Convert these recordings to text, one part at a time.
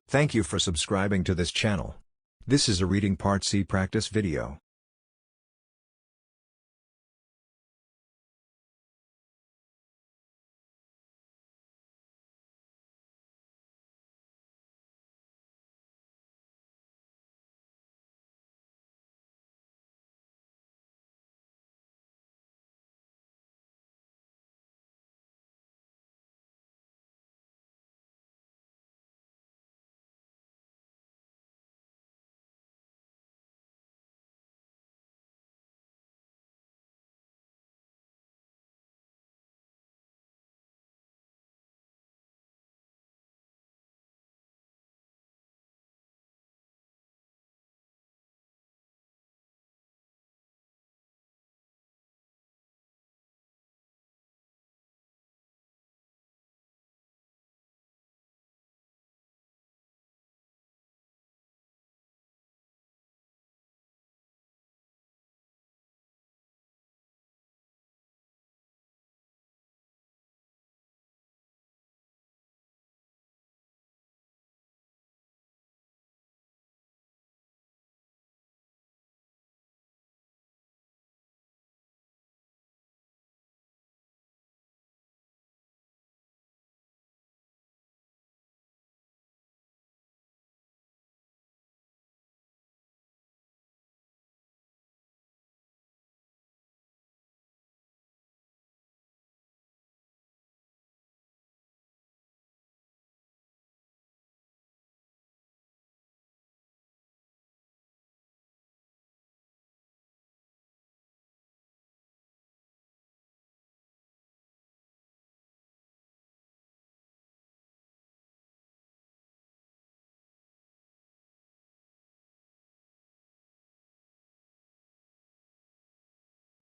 Thank you for subscribing to this channel. This is a Reading Part C practice video.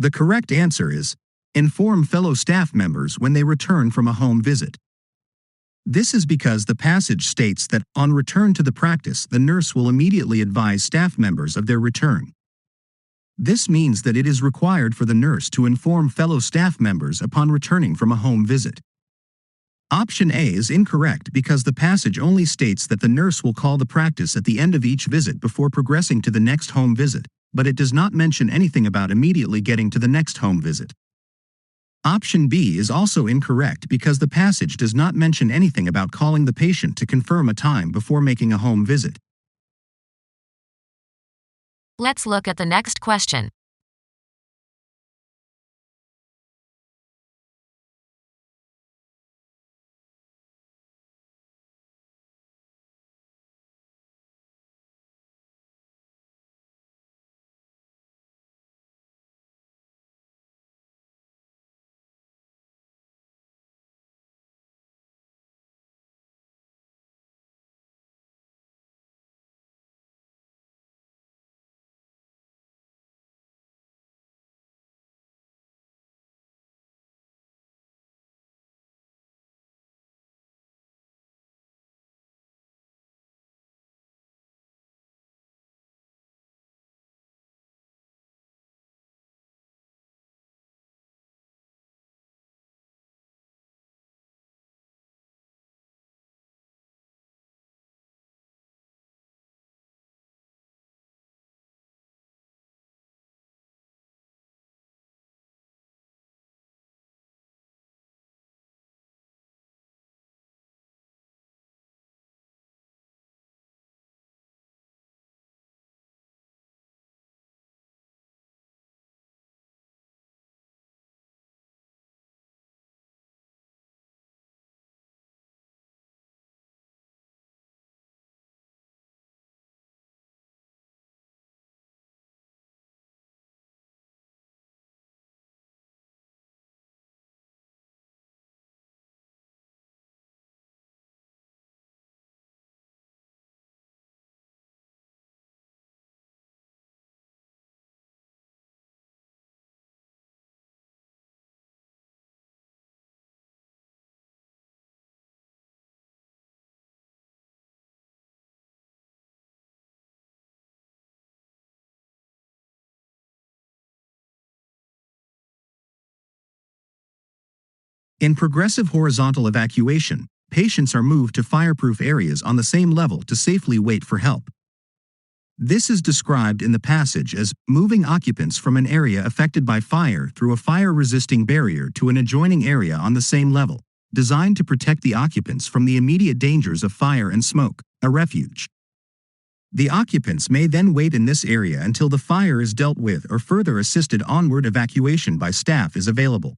The correct answer is, inform fellow staff members when they return from a home visit. This is because the passage states that on return to the practice, the nurse will immediately advise staff members of their return. This means that it is required for the nurse to inform fellow staff members upon returning from a home visit. Option A is incorrect because the passage only states that the nurse will call the practice at the end of each visit before progressing to the next home visit, but it does not mention anything about immediately getting to the next home visit. Option B is also incorrect because the passage does not mention anything about calling the patient to confirm a time before making a home visit. Let's look at the next question. In progressive horizontal evacuation, patients are moved to fireproof areas on the same level to safely wait for help. This is described in the passage as moving occupants from an area affected by fire through a fire-resisting barrier to an adjoining area on the same level, designed to protect the occupants from the immediate dangers of fire and smoke, a refuge. The occupants may then wait in this area until the fire is dealt with or further assisted onward evacuation by staff is available.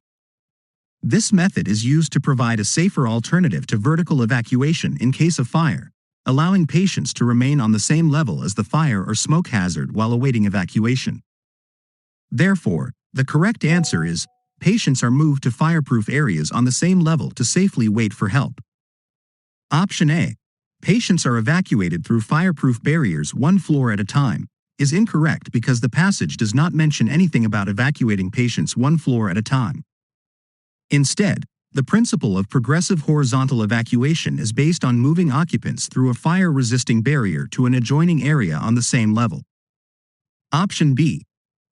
This method is used to provide a safer alternative to vertical evacuation in case of fire, allowing patients to remain on the same level as the fire or smoke hazard while awaiting evacuation. Therefore, the correct answer is, patients are moved to fireproof areas on the same level to safely wait for help. Option A, patients are evacuated through fireproof barriers one floor at a time, is incorrect because the passage does not mention anything about evacuating patients one floor at a time. Instead, the principle of progressive horizontal evacuation is based on moving occupants through a fire-resisting barrier to an adjoining area on the same level. Option B,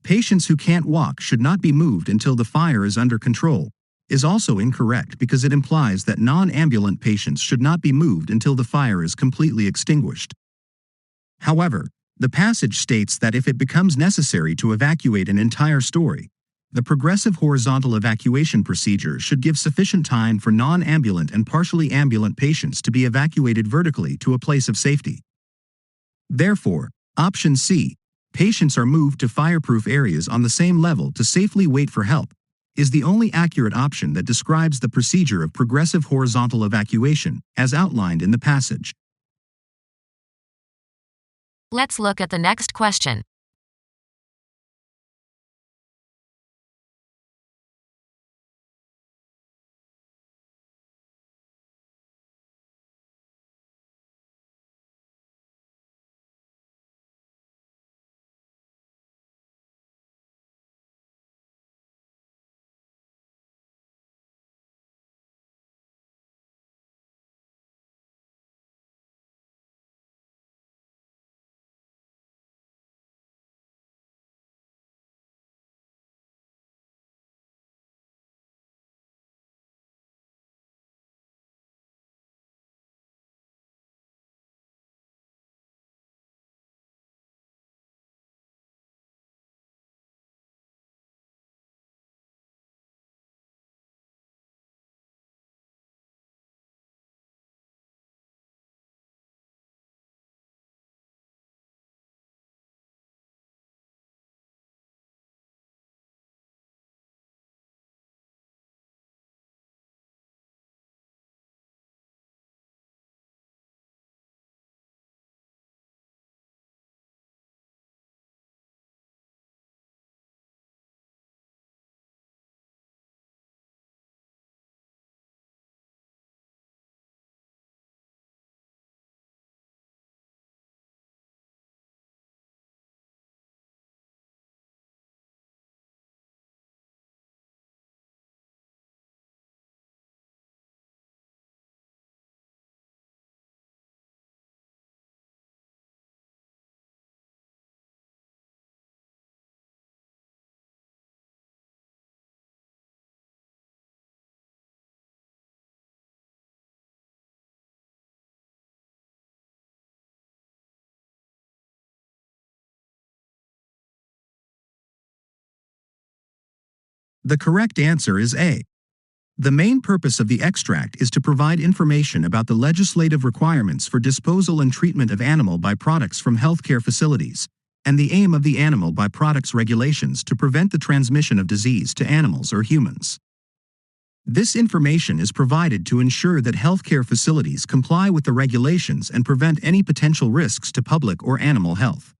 patients who can't walk should not be moved until the fire is under control, is also incorrect because it implies that non-ambulant patients should not be moved until the fire is completely extinguished. However, the passage states that if it becomes necessary to evacuate an entire story, the progressive horizontal evacuation procedure should give sufficient time for non-ambulant and partially ambulant patients to be evacuated vertically to a place of safety. Therefore, option C, patients are moved to fireproof areas on the same level to safely wait for help, is the only accurate option that describes the procedure of progressive horizontal evacuation, as outlined in the passage. Let's look at the next question. The correct answer is A. The main purpose of the extract is to provide information about the legislative requirements for disposal and treatment of animal byproducts from healthcare facilities, and the aim of the animal byproducts regulations to prevent the transmission of disease to animals or humans. This information is provided to ensure that healthcare facilities comply with the regulations and prevent any potential risks to public or animal health.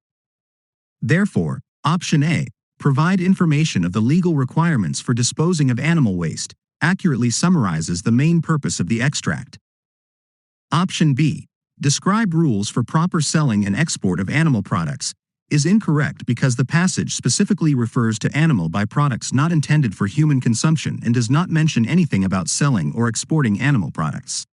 Therefore, option A, provide information of the legal requirements for disposing of animal waste, accurately summarizes the main purpose of the extract. Option B, describe rules for proper selling and export of animal products, is incorrect because the passage specifically refers to animal byproducts not intended for human consumption and does not mention anything about selling or exporting animal products.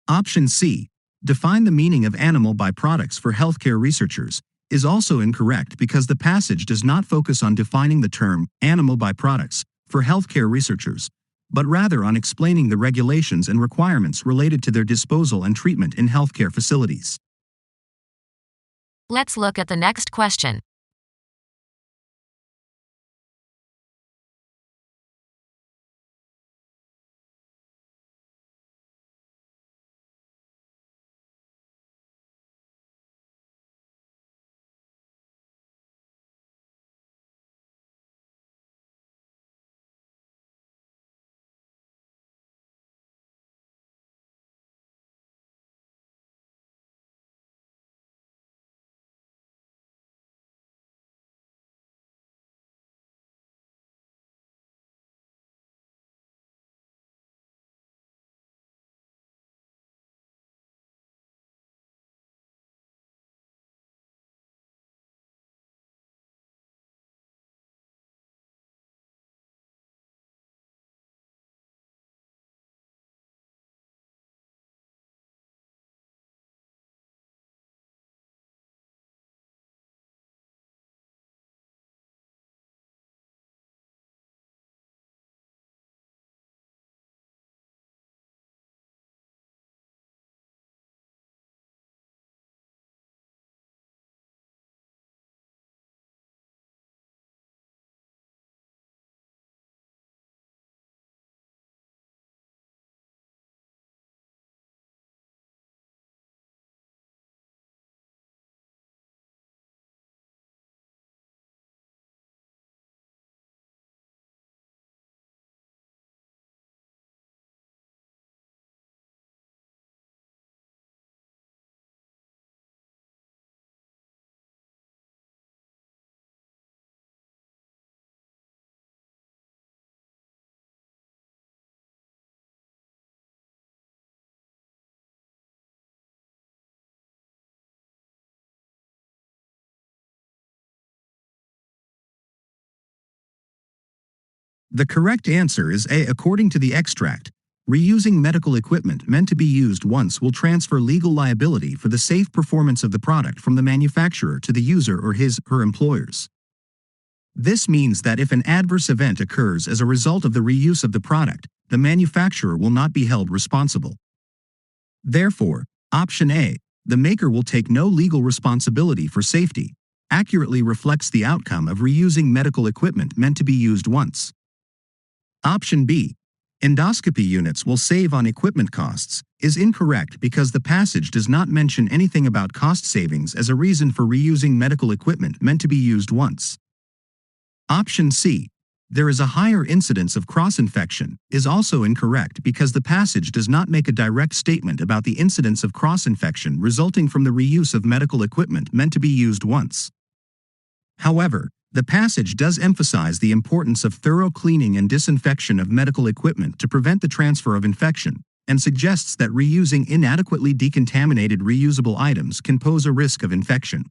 Option C, define the meaning of animal byproducts for healthcare researchers, is also incorrect because the passage does not focus on defining the term animal byproducts for healthcare researchers, but rather on explaining the regulations and requirements related to their disposal and treatment in healthcare facilities. Let's look at the next question. The correct answer is A. According to the extract, reusing medical equipment meant to be used once will transfer legal liability for the safe performance of the product from the manufacturer to the user or his/her employers. This means that if an adverse event occurs as a result of the reuse of the product, the manufacturer will not be held responsible. Therefore, option A, the maker will take no legal responsibility for safety, accurately reflects the outcome of reusing medical equipment meant to be used once. Option B, endoscopy units will save on equipment costs, is incorrect because the passage does not mention anything about cost savings as a reason for reusing medical equipment meant to be used once. Option C, there is a higher incidence of cross-infection, is also incorrect because the passage does not make a direct statement about the incidence of cross-infection resulting from the reuse of medical equipment meant to be used once. However, the passage does emphasize the importance of thorough cleaning and disinfection of medical equipment to prevent the transfer of infection, and suggests that reusing inadequately decontaminated reusable items can pose a risk of infection.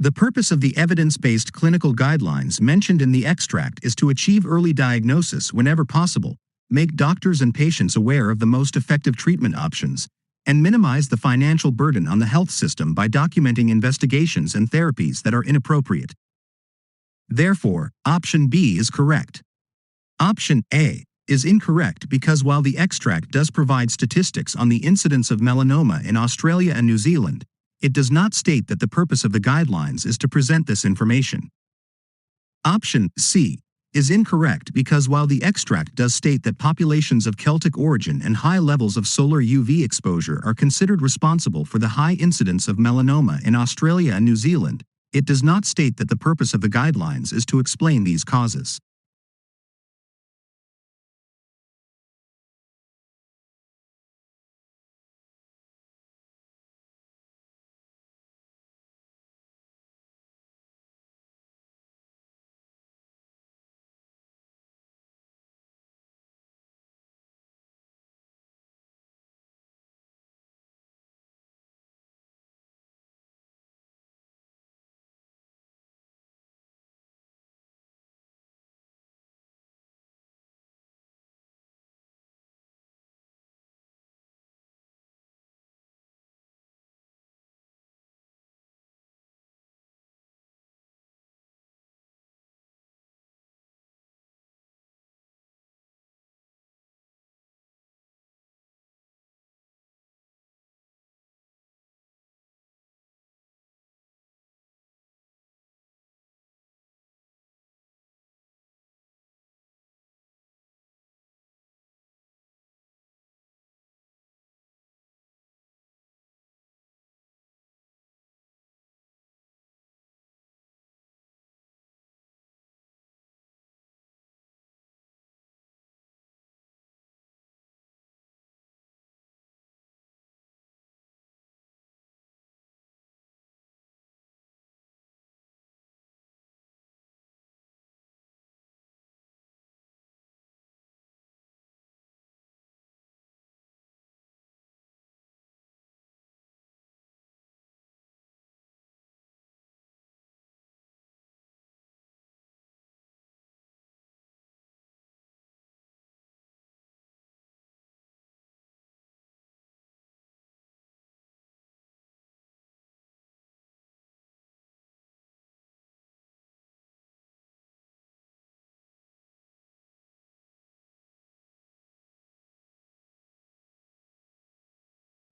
The purpose of the evidence-based clinical guidelines mentioned in the extract is to achieve early diagnosis whenever possible, make doctors and patients aware of the most effective treatment options, and minimize the financial burden on the health system by documenting investigations and therapies that are inappropriate. Therefore, option B is correct. Option A is incorrect because while the extract does provide statistics on the incidence of melanoma in Australia and New Zealand, it does not state that the purpose of the guidelines is to present this information. Option C is incorrect because while the extract does state that populations of Celtic origin and high levels of solar UV exposure are considered responsible for the high incidence of melanoma in Australia and New Zealand, it does not state that the purpose of the guidelines is to explain these causes.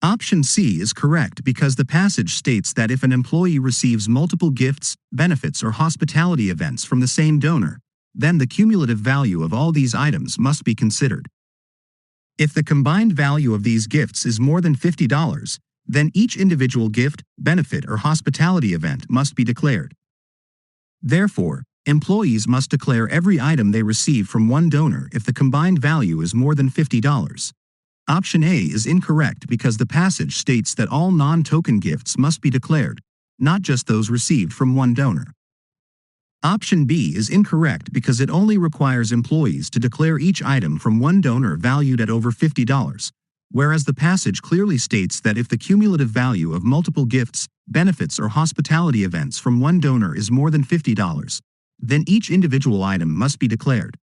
Option C is correct because the passage states that if an employee receives multiple gifts, benefits, or hospitality events from the same donor, then the cumulative value of all these items must be considered. If the combined value of these gifts is more than $50, then each individual gift, benefit, or hospitality event must be declared. Therefore, employees must declare every item they receive from one donor if the combined value is more than $50. Option A is incorrect because the passage states that all non-token gifts must be declared, not just those received from one donor. Option B is incorrect because it only requires employees to declare each item from one donor valued at over $50, whereas the passage clearly states that if the cumulative value of multiple gifts, benefits, or hospitality events from one donor is more than $50, then each individual item must be declared.